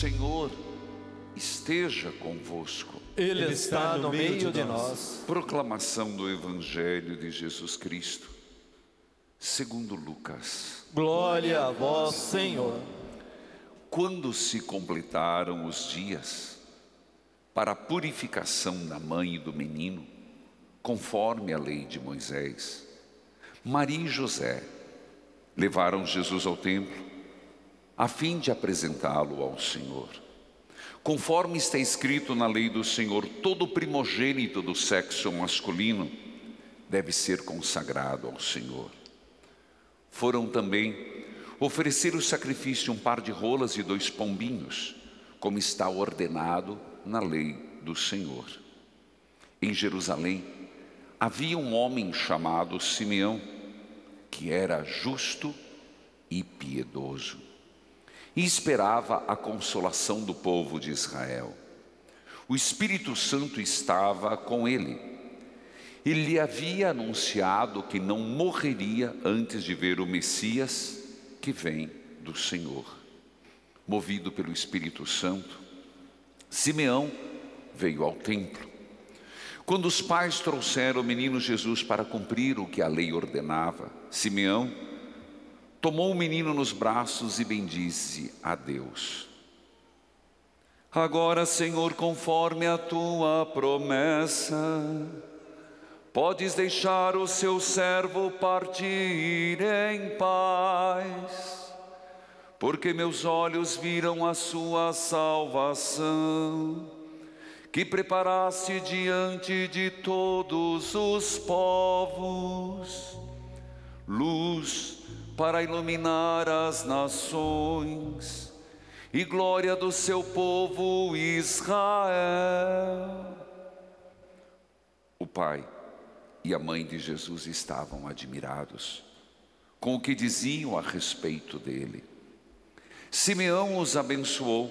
Senhor esteja convosco. Ele está no meio de nós. Proclamação do Evangelho de Jesus Cristo, segundo Lucas. Glória a vós, Senhor. Quando se completaram os dias para a purificação da mãe e do menino, conforme a lei de Moisés, Maria e José levaram Jesus ao templo, a fim de apresentá-lo ao Senhor. Conforme está escrito na lei do Senhor, todo primogênito do sexo masculino deve ser consagrado ao Senhor. Foram também oferecer o sacrifício um par de rolas e 2 pombinhos, como está ordenado na lei do Senhor. Em Jerusalém havia um homem chamado Simeão, que era justo e piedoso, e esperava a consolação do povo de Israel. O Espírito Santo estava com ele. Ele lhe havia anunciado que não morreria antes de ver o Messias que vem do Senhor. Movido pelo Espírito Santo, Simeão veio ao templo. Quando os pais trouxeram o menino Jesus para cumprir o que a lei ordenava, Simeão tomou o menino nos braços e bendisse a Deus. Agora, Senhor, conforme a tua promessa, podes deixar o seu servo partir em paz, porque meus olhos viram a sua salvação, que preparaste diante de todos os povos, luz para iluminar as nações e glória do seu povo Israel. O pai e a mãe de Jesus estavam admirados com o que diziam a respeito dele. Simeão os abençoou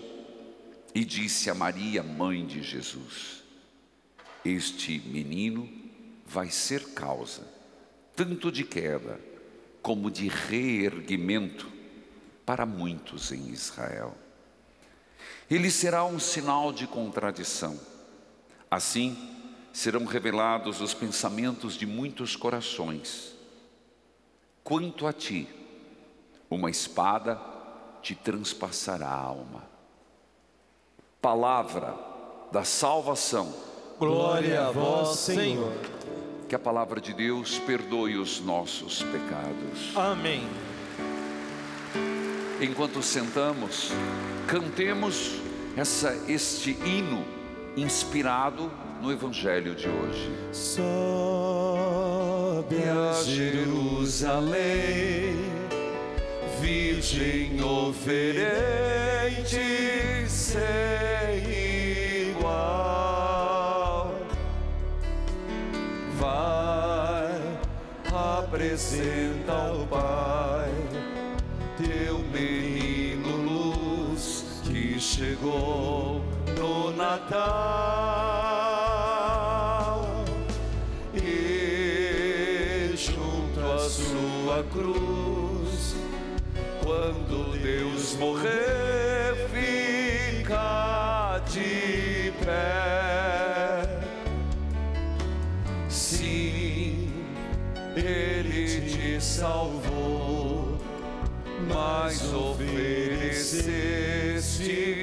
e disse a Maria, mãe de Jesus: este menino vai ser causa tanto de queda como de reerguimento para muitos em Israel. Ele será um sinal de contradição. Assim serão revelados os pensamentos de muitos corações. Quanto a ti, uma espada te transpassará a alma. Palavra da salvação. Glória a vós, Senhor. Que a palavra de Deus perdoe os nossos pecados. Amém. Enquanto sentamos, cantemos este hino inspirado no Evangelho de hoje. Sobe a Jerusalém, Virgem oferente sem igual. Vai, apresenta ao Pai teu menino luz que chegou no Natal, e junto à sua cruz, quando Deus morrer, fica de pé. Sim, Ele te salvou, mas ofereceste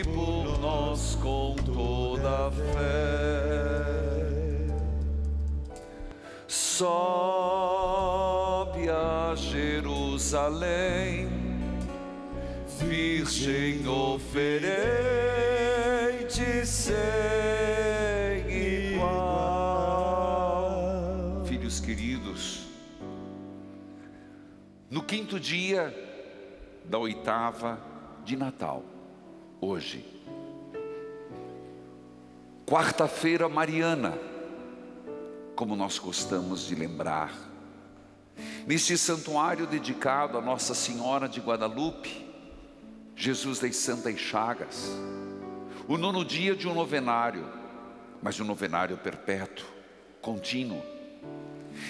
por nós com toda a fé. Sobe a Jerusalém, Virgem oferente sem igual. Filhos queridos, no 5º dia da 8ª de Natal, hoje, quarta-feira mariana, como nós gostamos de lembrar, neste santuário dedicado a Nossa Senhora de Guadalupe, Jesus das Santas Chagas, o 9º dia de um novenário, mas um novenário perpétuo, contínuo.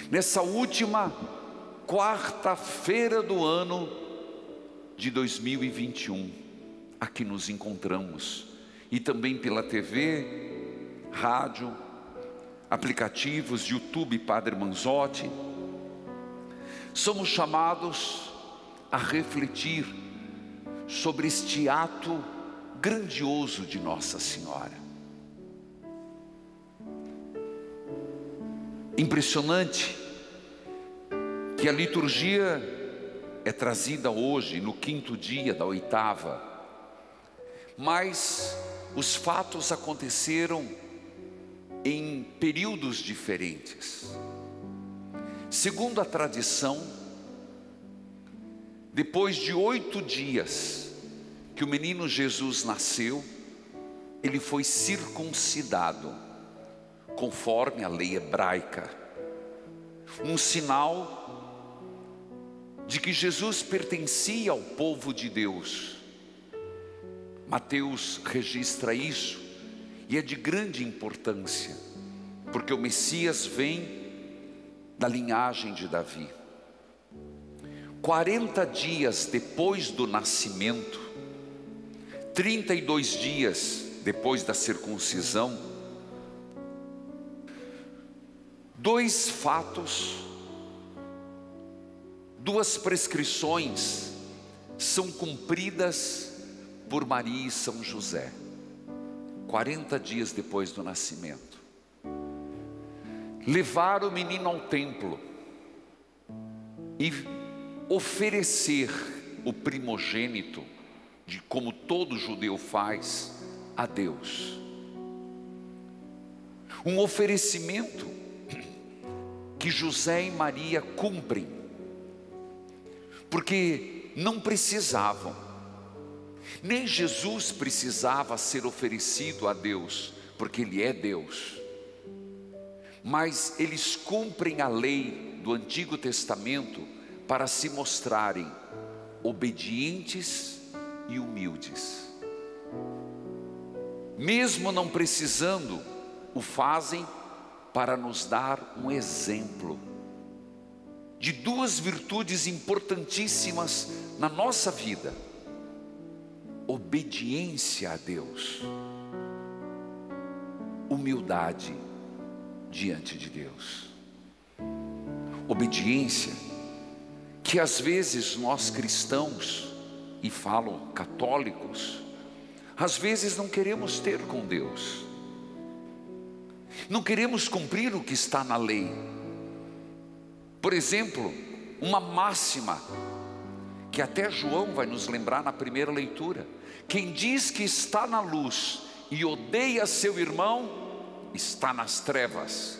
Nessa última quarta-feira do ano de 2021, aqui nos encontramos, e também pela TV, rádio, aplicativos, YouTube Padre Manzotti, somos chamados a refletir sobre este ato grandioso de Nossa Senhora. Impressionante que a liturgia é trazida hoje no 5º dia da 8ª, mas os fatos aconteceram em períodos diferentes. Segundo a tradição, depois de 8 dias que o menino Jesus nasceu, ele foi circuncidado, conforme a lei hebraica, um sinal de que Jesus pertencia ao povo de Deus. Mateus registra isso, e é de grande importância, porque o Messias vem da linhagem de Davi. 40 dias depois do nascimento, 32 dias depois da circuncisão, 2 fatos, 2 prescrições são cumpridas por Maria e São José. 40 dias depois do nascimento, levar o menino ao templo e oferecer o primogênito, como todo judeu faz, a Deus. Um oferecimento que José e Maria cumprem, porque não precisavam, nem Jesus precisava ser oferecido a Deus, porque Ele é Deus, mas eles cumprem a lei do Antigo Testamento para se mostrarem obedientes e humildes. Mesmo não precisando, o fazem para nos dar um exemplo de 2 virtudes importantíssimas na nossa vida: obediência a Deus, humildade diante de Deus. Obediência que às vezes nós cristãos, e falo católicos, às vezes não queremos ter com Deus, não queremos cumprir o que está na lei. Por exemplo, uma máxima que até João vai nos lembrar na primeira leitura: quem diz que está na luz e odeia seu irmão, está nas trevas.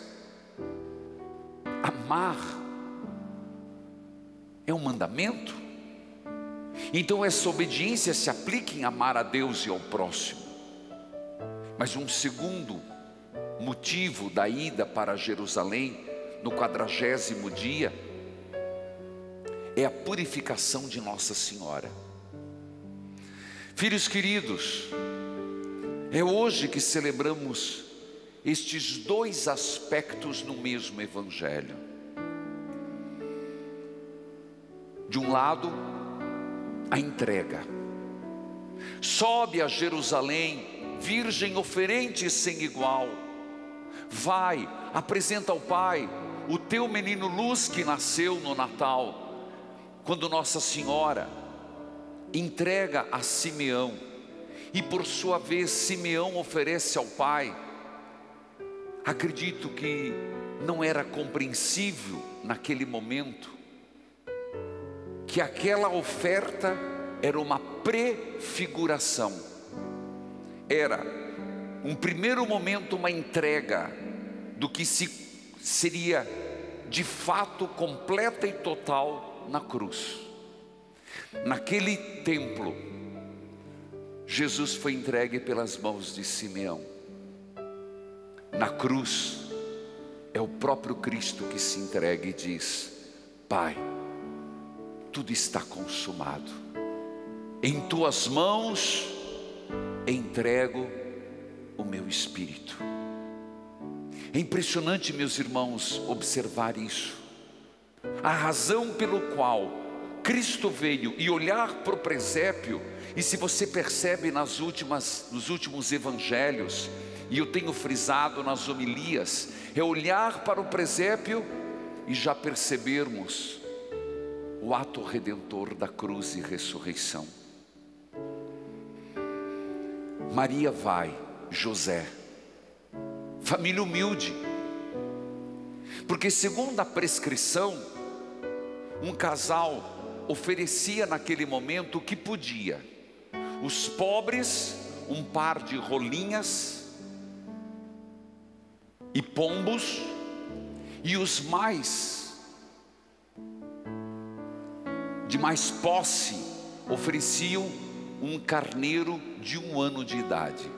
Amar é um mandamento, então essa obediência se aplica em amar a Deus e ao próximo. Mas um segundo motivo da ida para Jerusalém no 40º dia é a purificação de Nossa Senhora. Filhos queridos, é hoje que celebramos estes 2 aspectos no mesmo Evangelho. De um lado, a entrega. Sobe a Jerusalém, virgem oferente sem igual. Vai, apresenta ao Pai o teu menino luz que nasceu no Natal. Quando Nossa Senhora entrega a Simeão, e por sua vez Simeão oferece ao Pai, acredito que não era compreensível naquele momento que aquela oferta era uma prefiguração, era um primeiro momento, uma entrega do que seria de fato completa e total na cruz. Naquele templo, Jesus foi entregue pelas mãos de Simeão. Na cruz, é o próprio Cristo que se entrega e diz: Pai, tudo está consumado, em tuas mãos entrego o meu espírito. É impressionante, meus irmãos, observar isso. A razão pelo qual Cristo veio, e olhar para o presépio, e se você percebe nos últimos evangelhos, e eu tenho frisado nas homilias, é olhar para o presépio e já percebermos o ato redentor da cruz e ressurreição. Maria vai, José, família humilde, porque segundo a prescrição, um casal oferecia naquele momento o que podia. Os pobres, um par de rolinhas e pombos, e os de mais posse ofereciam um carneiro de 1 ano de idade.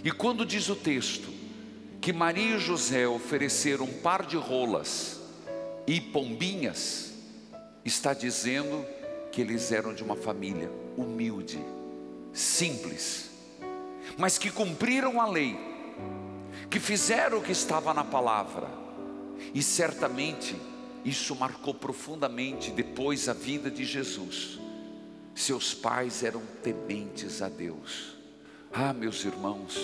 E quando diz o texto que Maria e José ofereceram um par de rolas e pombinhas, está dizendo que eles eram de uma família humilde, simples, mas que cumpriram a lei, que fizeram o que estava na palavra. E certamente isso marcou profundamente depois a vida de Jesus. Seus pais eram tementes a Deus. Ah, meus irmãos,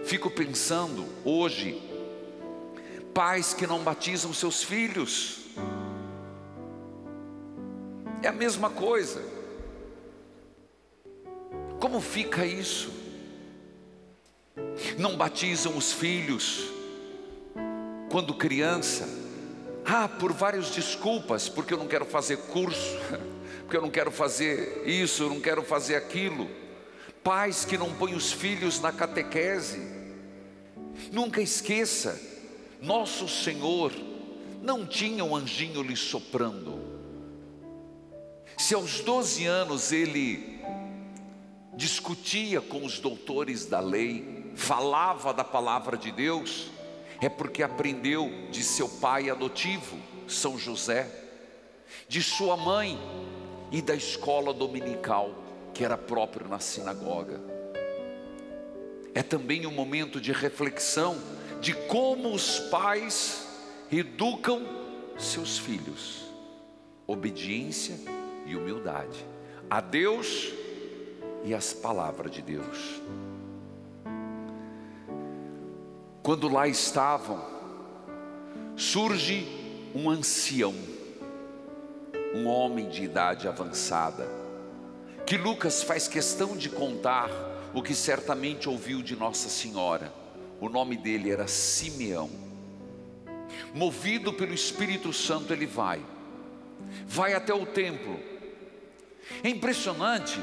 fico pensando hoje, pais que não batizam seus filhos, é a mesma coisa. Como fica isso? Não batizam os filhos quando criança, por várias desculpas, porque eu não quero fazer curso, porque eu não quero fazer isso, eu não quero fazer aquilo. Pais que não põem os filhos na catequese. Nunca esqueça, nosso Senhor não tinha um anjinho lhe soprando. Se aos 12 anos ele discutia com os doutores da lei, falava da palavra de Deus, é porque aprendeu de seu pai adotivo, São José, de sua mãe e da escola dominical, que era próprio na sinagoga. É também um momento de reflexão de como os pais educam seus filhos. Obediência e humildade a Deus e às palavras de Deus. Quando lá estavam, surge um ancião, um homem de idade avançada, que Lucas faz questão de contar o que certamente ouviu de Nossa Senhora. O nome dele era Simeão. Movido pelo Espírito Santo, ele vai até o templo. É impressionante,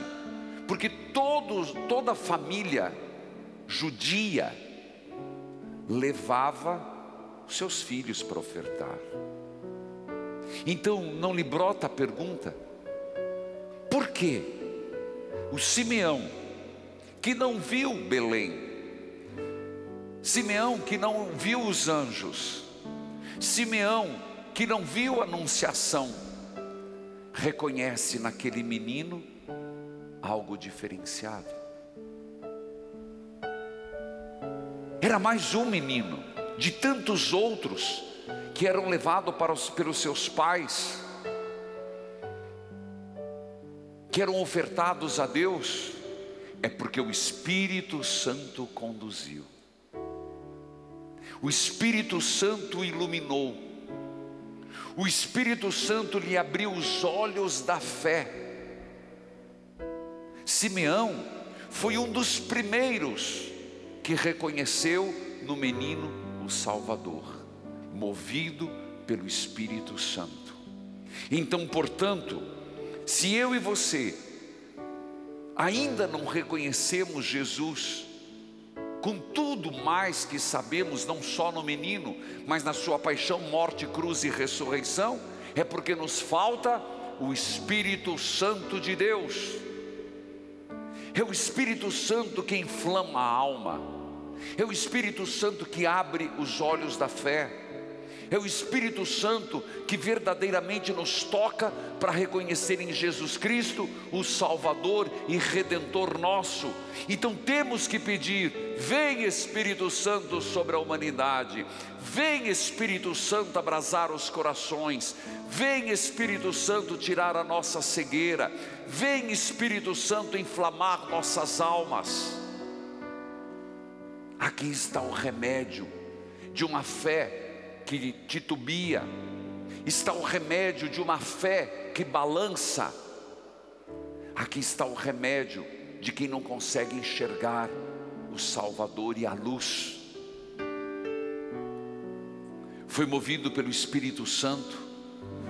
porque toda a família judia levava seus filhos para ofertar. Então não lhe brota a pergunta: por quê? O Simeão, que não viu Belém, Simeão que não viu os anjos, Simeão que não viu a anunciação, reconhece naquele menino algo diferenciado. Era mais um menino de tantos outros que eram levados pelos seus pais, que eram ofertados a Deus. É porque o Espírito Santo conduziu, o Espírito Santo iluminou, o Espírito Santo lhe abriu os olhos da fé. Simeão foi um dos primeiros que reconheceu no menino o Salvador, movido pelo Espírito Santo. Então, portanto, se eu e você ainda não reconhecemos Jesus, com tudo mais que sabemos, não só no menino, mas na sua paixão, morte, cruz e ressurreição, é porque nos falta o Espírito Santo de Deus. É o Espírito Santo que inflama a alma, é o Espírito Santo que abre os olhos da fé, É o Espírito Santo que verdadeiramente nos toca para reconhecer em Jesus Cristo o Salvador e Redentor nosso. Então temos que pedir: vem Espírito Santo sobre a humanidade, vem Espírito Santo abrasar os corações, vem Espírito Santo tirar a nossa cegueira, vem Espírito Santo inflamar nossas almas. Aqui está o remédio de uma fé que titubia, está o remédio de uma fé que balança, aqui está o remédio de quem não consegue enxergar o Salvador e a luz. Foi movido pelo Espírito Santo,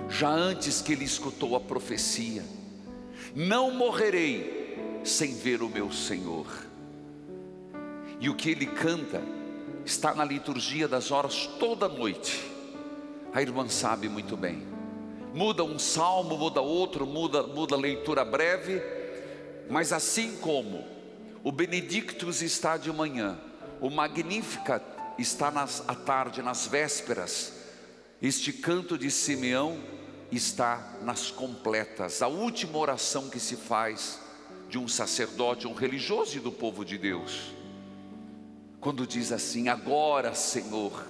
já antes que ele escutou a profecia: não morrerei sem ver o meu Senhor. E o que ele canta está na liturgia das horas toda noite. A irmã sabe muito bem. Muda um salmo, muda outro, muda a leitura breve. Mas assim como o Benedictus está de manhã, o Magnificat está à tarde, nas vésperas, este canto de Simeão está nas completas. A última oração que se faz de um sacerdote, um religioso e do povo de Deus, quando diz assim: agora, Senhor,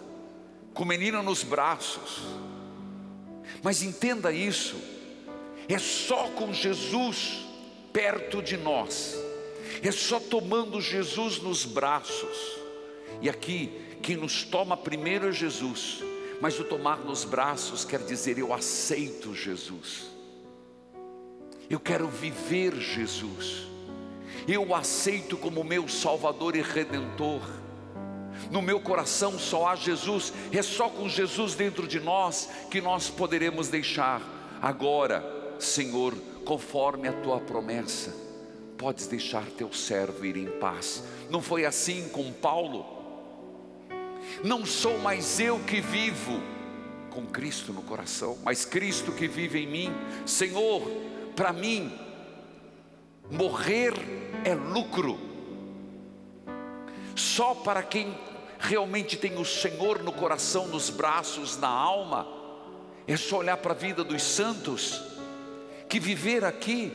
com o menino nos braços. Mas entenda isso, é só com Jesus perto de nós, é só tomando Jesus nos braços. E aqui, quem nos toma primeiro é Jesus, mas o tomar nos braços quer dizer: eu aceito Jesus, eu quero viver Jesus, eu o aceito como meu Salvador e Redentor. No meu coração só há Jesus, é só com Jesus dentro de nós que nós poderemos deixar. Agora, Senhor, conforme a tua promessa, podes deixar teu servo ir em paz. Não foi assim com Paulo? Não sou mais eu que vivo, com Cristo no coração, mas Cristo que vive em mim. Senhor, para mim, morrer é lucro. Só para quem realmente tem o Senhor no coração, nos braços, na alma, é só olhar para a vida dos santos, que viver aqui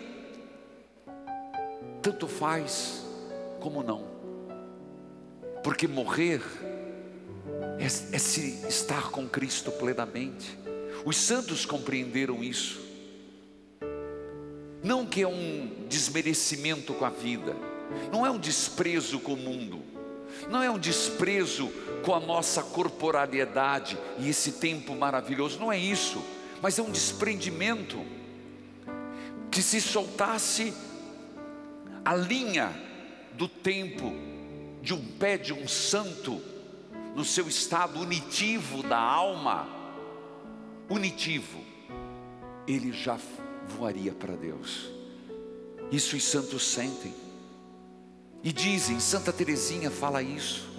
tanto faz como não, porque morrer é se estar com Cristo plenamente. Os santos compreenderam isso. Não que é um desmerecimento com a vida, não é um desprezo com o mundo, não é um desprezo com a nossa corporalidade e esse tempo maravilhoso, não é isso, mas é um desprendimento, que se soltasse a linha do tempo de um pé de um santo, no seu estado unitivo da alma, unitivo, ele já voaria para Deus. Isso os santos sentem e dizem. Santa Teresinha fala isso,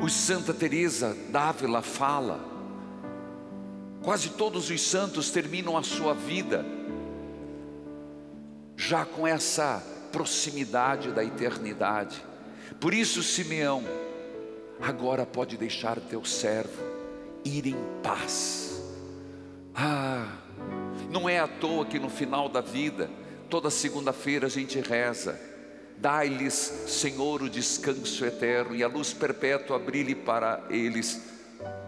o Santa Teresa d'Ávila fala. Quase todos os santos terminam a sua vida já com essa proximidade da eternidade. Por isso, Simeão, agora pode deixar teu servo ir em paz. Não é à toa que no final da vida, toda segunda-feira a gente reza: dai-lhes, Senhor, o descanso eterno e a luz perpétua brilhe para eles,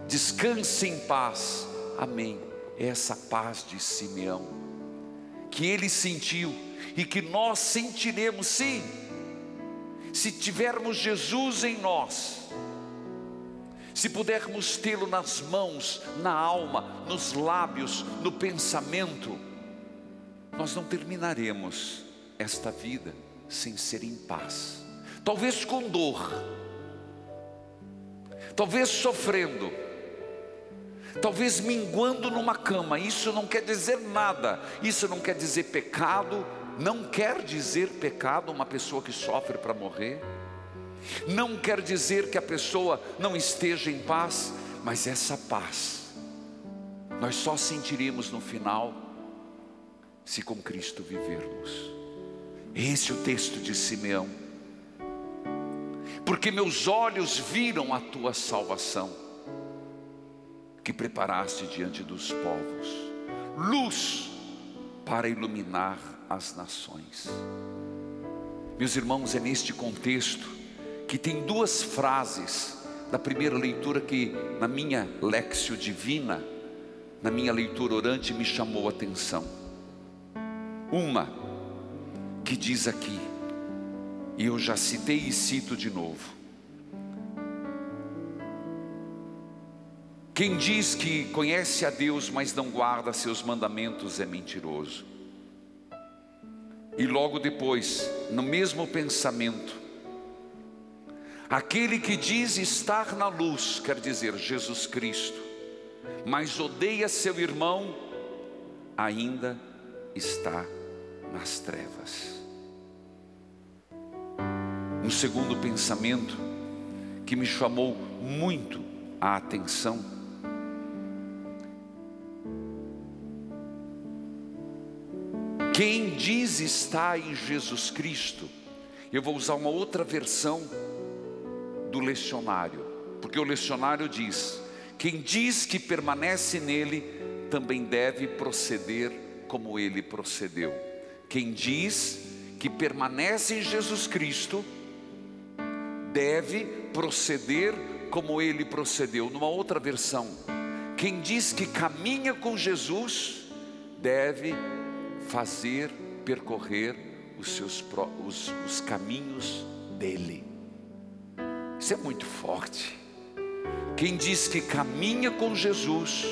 descanse em paz. Amém. É essa paz de Simeão que ele sentiu e que nós sentiremos, sim, se tivermos Jesus em nós, se pudermos tê-lo nas mãos, na alma, nos lábios, no pensamento. Nós não terminaremos esta vida sem ser em paz, talvez com dor, talvez sofrendo, talvez minguando numa cama. Isso não quer dizer nada, isso não quer dizer pecado. Não quer dizer pecado uma pessoa que sofre para morrer, não quer dizer que a pessoa não esteja em paz, mas essa paz nós só sentiremos no final se com Cristo vivermos. Esse é o texto de Simeão. porque meus olhos viram a tua salvação, que preparaste diante dos povos, luz para iluminar as nações. Meus irmãos, é neste contexto que tem duas frases da primeira leitura que na minha Léxio Divina, na minha leitura orante, me chamou a atenção. Uma que diz aqui, e eu já citei e cito de novo: quem diz que conhece a Deus, mas não guarda seus mandamentos, é mentiroso. E logo depois, no mesmo pensamento, aquele que diz estar na luz, quer dizer Jesus Cristo, mas odeia seu irmão, ainda está nas trevas. Um segundo pensamento que me chamou muito a atenção: quem diz estar em Jesus Cristo, eu vou usar uma outra versão do lecionário, porque o lecionário diz: quem diz que permanece nele, também deve proceder como ele procedeu. Quem diz que permanece em Jesus Cristo, deve proceder como ele procedeu. Numa outra versão, quem diz que caminha com Jesus, deve fazer, percorrer os caminhos dele. Isso é muito forte. Quem diz que caminha com Jesus,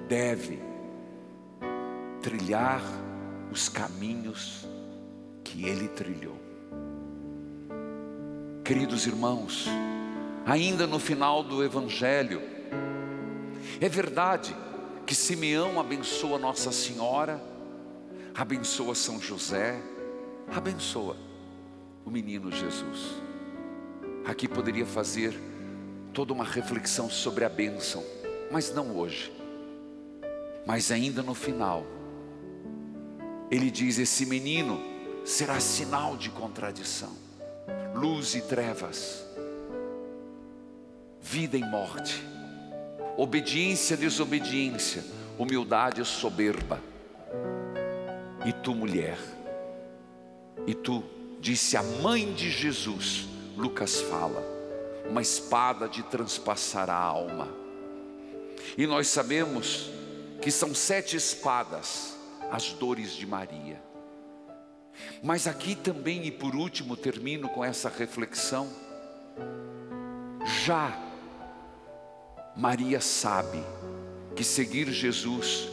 deve trilhar os caminhos que ele trilhou. Queridos irmãos, ainda no final do Evangelho, é verdade que Simeão abençoa Nossa Senhora, abençoa São José, abençoa o menino Jesus. Aqui poderia fazer toda uma reflexão sobre a bênção, mas não hoje. Mas ainda no final, ele diz: esse menino será sinal de contradição, luz e trevas, vida e morte, obediência e desobediência, humildade e soberba. E tu, mulher, e tu, disse a mãe de Jesus, Lucas fala, uma espada te transpassará a alma. E nós sabemos que são 7 espadas as dores de Maria. Mas aqui também, e por último termino com essa reflexão, já Maria sabe que seguir Jesus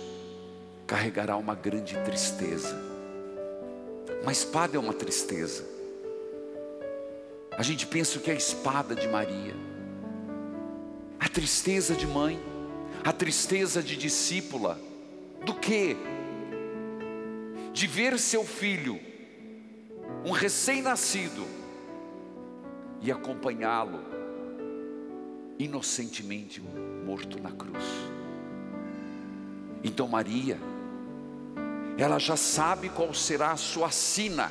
carregará uma grande tristeza. Uma espada é uma tristeza. A gente pensa que é a espada de Maria, a tristeza de mãe, a tristeza de discípula. Do quê? De ver seu filho, um recém-nascido, e acompanhá-lo inocentemente morto na cruz. Então Maria, ela já sabe qual será a sua sina: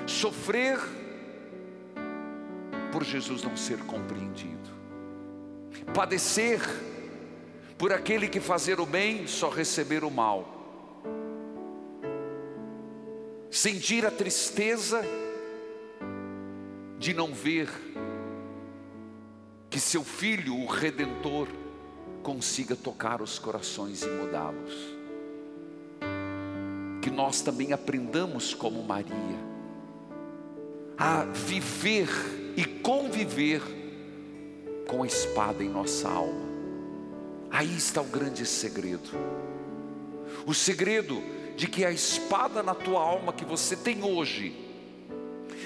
sofrer por Jesus não ser compreendido, padecer por aquele que fazer o bem só receber o mal, sentir a tristeza de não ver que seu filho, o Redentor, consiga tocar os corações e mudá-los. Que nós também aprendamos como Maria a viver e conviver com a espada em nossa alma. Aí está o grande segredo. O segredo de que a espada na tua alma que você tem hoje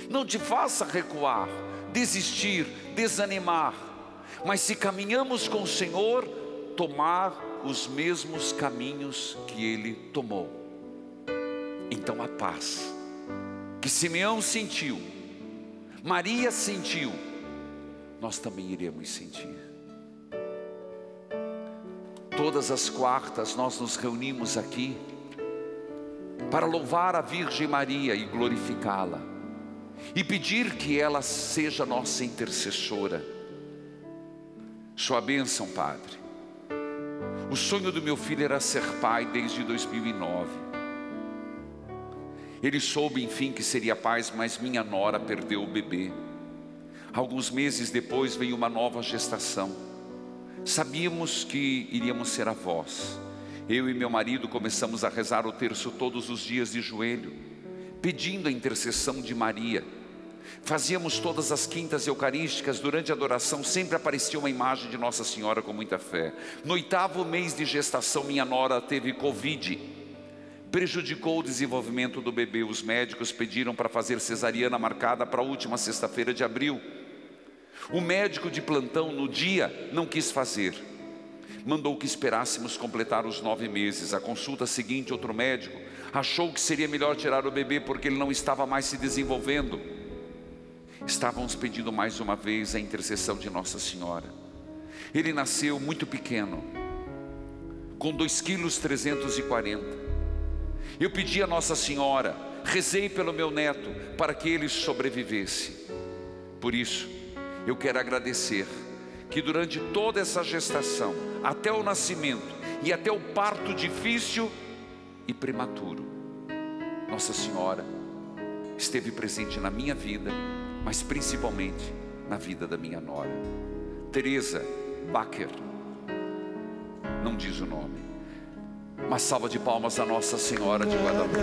não te faça recuar, desistir, desanimar, mas se caminhamos com o Senhor, tomar os mesmos caminhos que Ele tomou. Então a paz que Simeão sentiu, Maria sentiu, nós também iremos sentir. Todas as quartas nós nos reunimos aqui para louvar a Virgem Maria e glorificá-la. e pedir que ela seja nossa intercessora. Sua bênção, Padre. O sonho do meu filho era ser pai desde 2009. Ele soube, enfim, que seria pai, mas minha nora perdeu o bebê. Alguns meses depois veio uma nova gestação. Sabíamos que iríamos ser avós. Eu e meu marido começamos a rezar o terço todos os dias de joelho, pedindo a intercessão de Maria. Fazíamos todas as quintas eucarísticas. Durante a adoração sempre aparecia uma imagem de Nossa Senhora com muita fé. No 8º mês de gestação, minha nora teve Covid. Prejudicou o desenvolvimento do bebê. Os médicos pediram para fazer cesariana marcada para a última sexta-feira de abril. O médico de plantão no dia não quis fazer. Mandou que esperássemos completar os 9 meses. A consulta seguinte, outro médico achou que seria melhor tirar o bebê porque ele não estava mais se desenvolvendo. Estávamos pedindo mais uma vez a intercessão de Nossa Senhora. Ele nasceu muito pequeno, com 2,340 kg. Eu pedi a Nossa Senhora, rezei pelo meu neto para que ele sobrevivesse. Por isso, eu quero agradecer que durante toda essa gestação, até o nascimento e até o parto difícil e prematuro, Nossa Senhora esteve presente na minha vida, mas principalmente na vida da minha nora, Teresa Bacher. Não diz o nome. Uma salva de palmas a Nossa Senhora de Guadalupe.